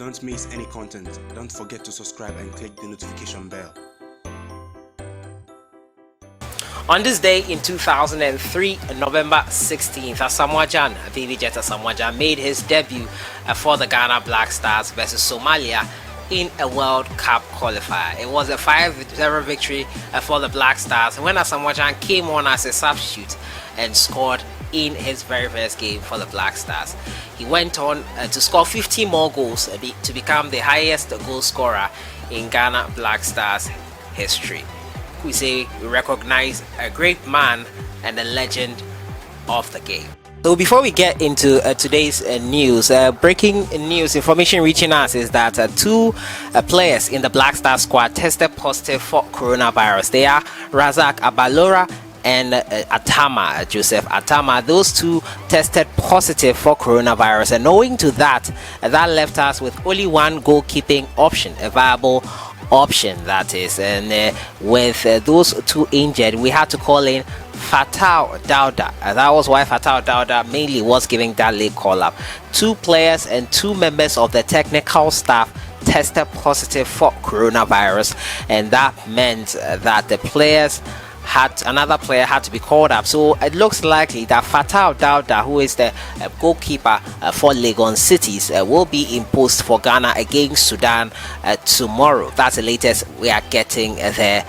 Don't miss any content. Don't forget to subscribe and click the notification bell. On this day in 2003, November 16th, Asamoah Gyan, Baby Jet Asamoah Gyan, made his debut for the Ghana Black Stars versus Somalia in a World Cup qualifier. It was a 5-0 victory for the Black Stars when Asamoah Gyan came on as a substitute and scored in his very first game for the Black Stars. He went on to score 50 more goals to become the highest goal scorer in Ghana Black Stars history. We say we recognize a great man and a legend of the game. So before we get into today's news, breaking news information reaching us is that two players in the Black Star squad tested positive for coronavirus. They are RAZARK ABALORA and ATTAMAH, Joseph ATTAMAH. Those two tested positive for coronavirus, and owing to that, that left us with only one goalkeeping option, a viable option, that is. And with those two injured, we had to call in Fatal Dauda. That was why Fatal Dauda mainly was giving that late call up. Two players and two members of the technical staff tested positive for coronavirus, and that meant that another player had to be called up. So it looks likely that Fatal Dauda, who is the goalkeeper for Leone Cities, will be imposed for Ghana against Sudan tomorrow. That's the latest we are getting there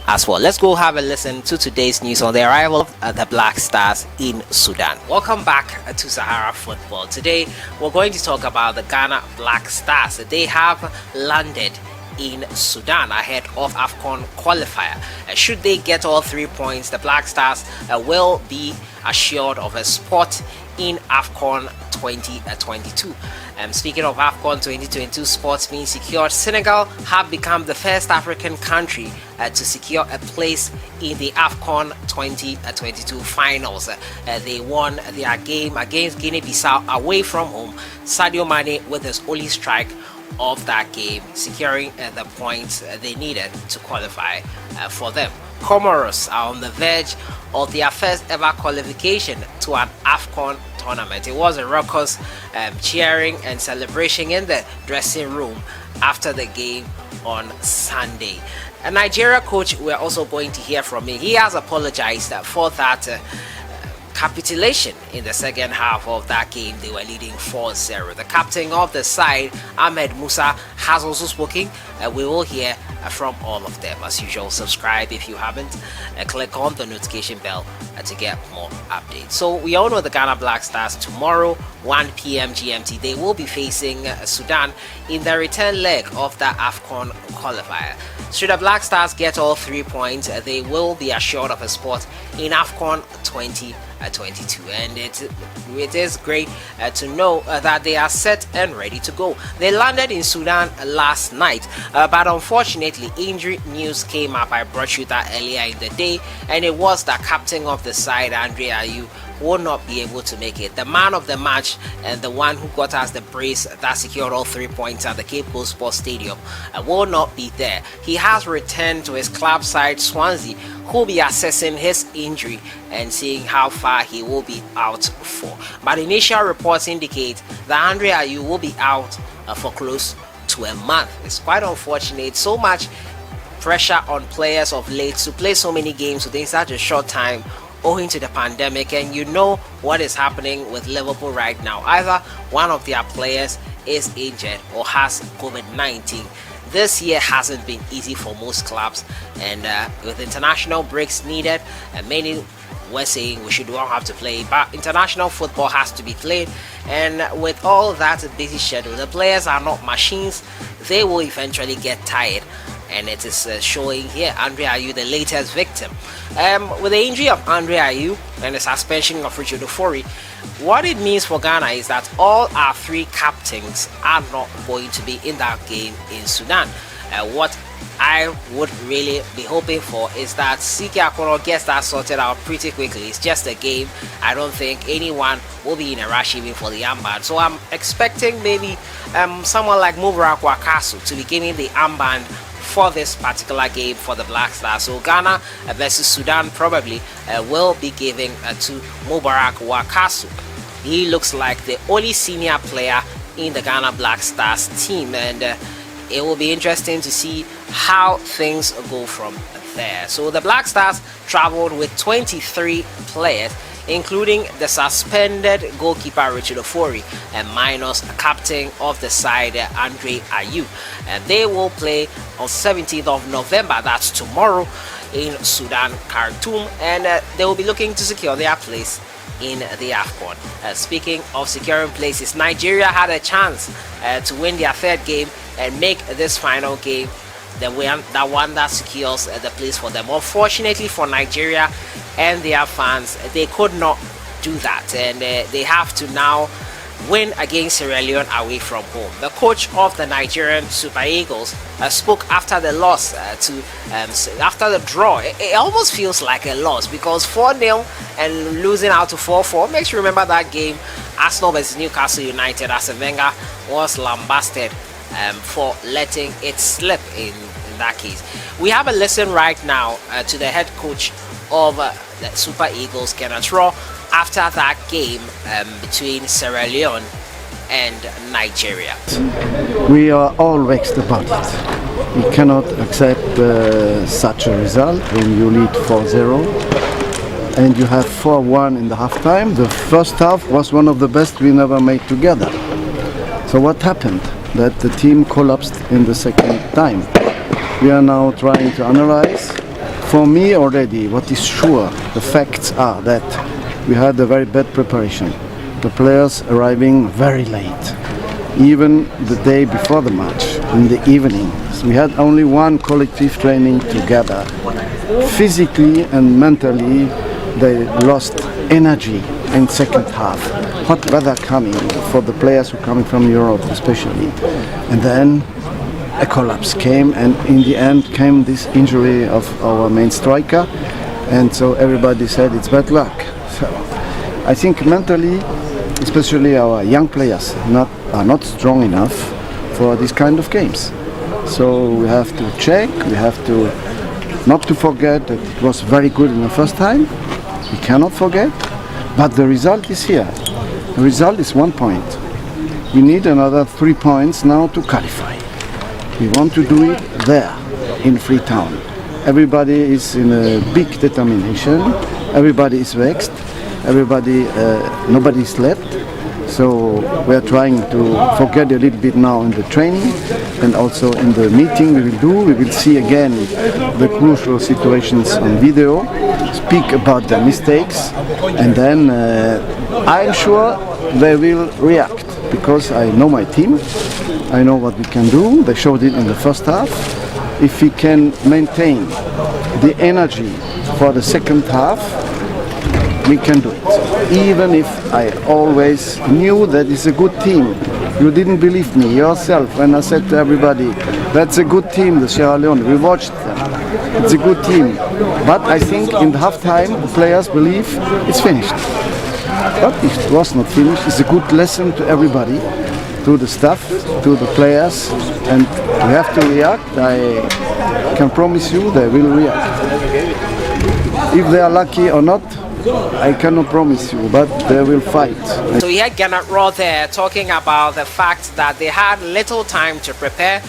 as well. Let's go have a listen to today's news on the arrival of the Black Stars in Sudan. Welcome back to Sahara Football. Today we're going to talk about the Ghana Black Stars. They have landed in Sudan ahead of AFCON qualifier. Should they get all 3 points, the Black Stars will be assured of a spot in AFCON 2022. Speaking of AFCON 2022 spots being secured, Senegal have become the first African country to secure a place in the AFCON 2022 finals. They won their game against Guinea-Bissau away from home. Sadio Mane with his only strike of that game, securing the points they needed to qualify for them. Comoros are on the verge of their first ever qualification to an AFCON tournament. It was a raucous cheering and celebration in the dressing room after the game on Sunday. A Nigeria coach, we're also going to hear from him. He has apologized for that capitulation in the second half of that game. They were leading 4-0. The captain of the side, Ahmed Musa, has also spoken. We will hear from all of them. As usual, subscribe if you haven't, click on the notification bell to get more updates. So we all know the Ghana Black Stars tomorrow 1 p.m. GMT, they will be facing Sudan in the return leg of the AFCON qualifier. Should the Black Stars get all 3 points, they will be assured of a spot in AFCON 2022, and it is great to know that they are set and ready to go. They landed in Sudan last night, but unfortunately injury news came up. I brought you that earlier in the day, and it was the captain of the side, Ayew, will not be able to make it. The man of the match and the one who got us the brace that secured all 3 points at the Cape Coast Sports Stadium will not be there. He has returned to his club side, SWANSEA, who will be assessing his injury and seeing how far he will be out for. But initial reports indicate that Ayew will be out for close to a month. It's quite unfortunate. So much pressure on players of late to play so many games within such a short time, owing to the pandemic. And you know what is happening with Liverpool right now. Either one of their players is injured or has COVID-19. This year hasn't been easy for most clubs, and with international breaks needed, many were saying we should not have to play, but international football has to be played. And with all that busy schedule, the players are not machines. They will eventually get tired, and it is showing here. Ayew, the latest victim. With the injury of Ayew and the suspension of Richard Ofori, what it means for Ghana is that all our 3 captains are not going to be in that game in Sudan. What I would really be hoping for is that CK Akono gets that sorted out pretty quickly. It's just a game. I don't think anyone will be in a rush even for the armband. So I'm expecting maybe someone like Mubarak Wakasu to be giving the armband for this particular game for the Black Stars. So Ghana versus Sudan probably will be giving to Mubarak Wakasu. He looks like the only senior player in the Ghana Black Stars team, and it will be interesting to see how things go from there. So the Black Stars traveled with 23 players, including the suspended goalkeeper Richard Ofori and minus captain of the side Andre Ayew, and they will play on 17th of November, that's tomorrow, in Sudan, Khartoum, and they will be looking to secure their place in the AFCON. Speaking of securing places, Nigeria had a chance to win their third game and make this final game the one that secures the place for them. Unfortunately for Nigeria and their fans, they could not do that, and they have to now win against Sierra Leone away from home. The coach of the Nigerian Super Eagles spoke after the loss after the draw. It almost feels like a loss because 4-0 and losing out to 4-4 makes you remember that game, Arsenal vs Newcastle United, as Wenger was lambasted for letting it slip in that case. We have a listen right now to the head coach of the Super Eagles, Kenneth Raw, after that game between Sierra Leone and Nigeria. We are all vexed about it. We cannot accept such a result when you lead 4-0 and you have 4-1 in the halftime. The first half was one of the best we never made together. So what happened? That the team collapsed in the second time. We are now trying to analyze. For me already, what is sure, the facts are that we had a very bad preparation. The players arriving very late, even the day before the match, in the evening. So we had only one collective training together. Physically and mentally, they lost energy in second half. Hot weather coming for the players who are coming from Europe especially. And then a collapse came, and in the end came this injury of our main striker, and so everybody said it's bad luck. So I think mentally, especially our young players are not strong enough for this kind of games. So we have to check, we have to not to forget that it was very good in the first time. We cannot forget, but the result is here. The result is 1 point. We need another 3 points now to qualify. We want to do it there, in Freetown. Everybody is in a big determination. Everybody is vexed. Nobody slept. So we are trying to forget a little bit now in the training and also in the meeting we will do. We will see again the crucial situations on video, speak about the mistakes, and then I'm sure they will react because I know my team. I know what we can do. They showed it in the first half. If we can maintain the energy for the second half, we can do it. Even if I always knew that it's a good team. You didn't believe me yourself when I said to everybody, that's a good team, the Sierra Leone. We watched them. It's a good team. But I think in the halftime, the players believe it's finished. But it was not finished. It's a good lesson to everybody, to the staff, to the players, and we have to react. I can promise you they will react. If they are lucky or not, I cannot promise you, but they will fight. So we had Kenneth Raw there talking about the fact that they had little time to prepare.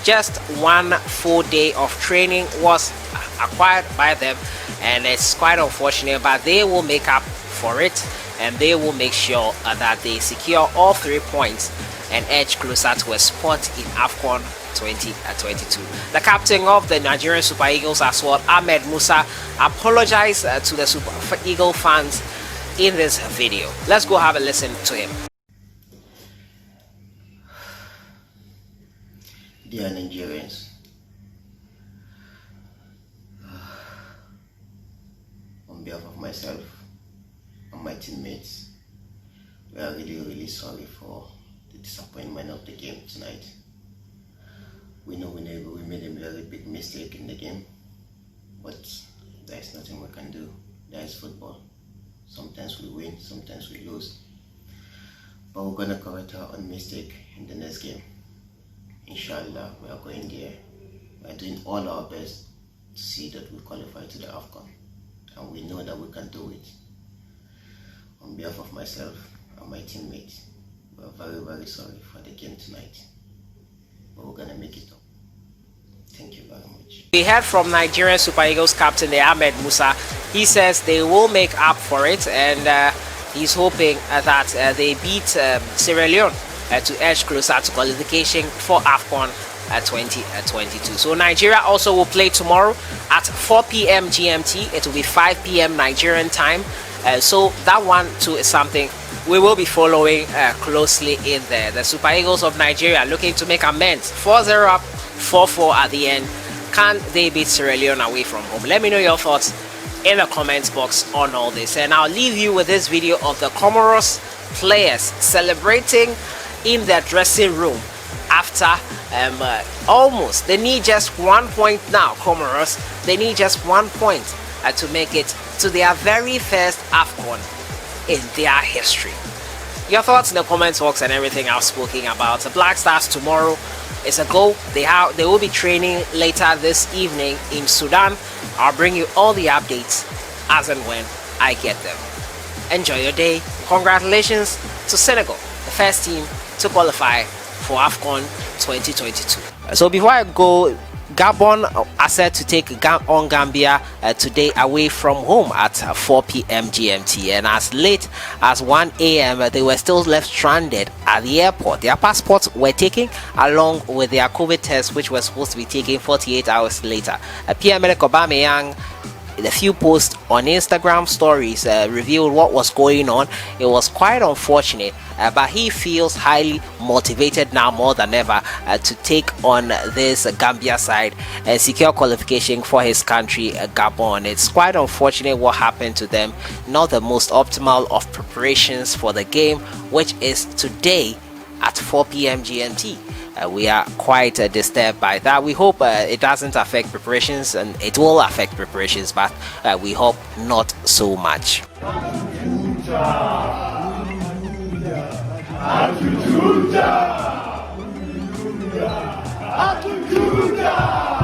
Just 1 full day of training was acquired by them, and it's quite unfortunate, but they will make up for it, and they will make sure that they secure all 3 points and edge closer to a spot in AFCON 2022. The captain of the Nigerian Super Eagles as well, Ahmed Musa, apologized to the Super Eagle fans in this video. Let's go have a listen to him. Dear Nigerians, on behalf of myself and my teammates, we are really sorry for the disappointment of the game tonight. We know we made a very big mistake in the game, but there is nothing we can do. There is football. Sometimes we win, sometimes we lose. But we're gonna correct our own mistake in the next game. Inshallah, we are going there. We are doing all our best to see that we qualify to the AFCON, and we know that we can do it. On behalf of myself and my teammates, We're very, very sorry for the game tonight, but we're gonna make it up. Thank you very much. We heard from Nigerian Super Eagles captain Ahmed Musa. He says they will make up for it, and he's hoping that they beat Sierra Leone to edge closer to qualification for AFCON 2022. So Nigeria also will play tomorrow at 4 p.m. GMT. It will be 5 p.m. Nigerian time. So that one too is something we will be following closely in there. The Super Eagles of Nigeria looking to make amends. 4-0 up, 4-4 at the end. Can they beat Sierra Leone away from home? Let me know your thoughts in the comments box on all this, and I'll leave you with this video of the Comoros players celebrating in their dressing room after almost, they need just 1 point now. Comoros, they need just 1 point to make it to their very first AFCON in their history. Your thoughts in the comments box and everything I've spoken about. The Black Stars tomorrow is a goal. They will be training later this evening in Sudan. I'll bring you all the updates as and when I get them. Enjoy your day. Congratulations to Senegal, the first team to qualify for AFCON 2022. So before I go, Gabon are set to take on Gambia today away from home at 4 p.m. GMT, and as late as 1 a.m. they were still left stranded at the airport. Their passports were taken along with their COVID test, which was supposed to be taken 48 hours later. Pierre-Emerick Aubameyang, the few posts on Instagram stories revealed what was going on. It was quite unfortunate, but he feels highly motivated now more than ever to take on this Gambia side and secure qualification for his country, Gabon. It's quite unfortunate what happened to them. Not the most optimal of preparations for the game, which is today at 4 p.m. GMT. We are quite disturbed by that. We hope it doesn't affect preparations, and it will affect preparations, but we hope not so much. Hallelujah.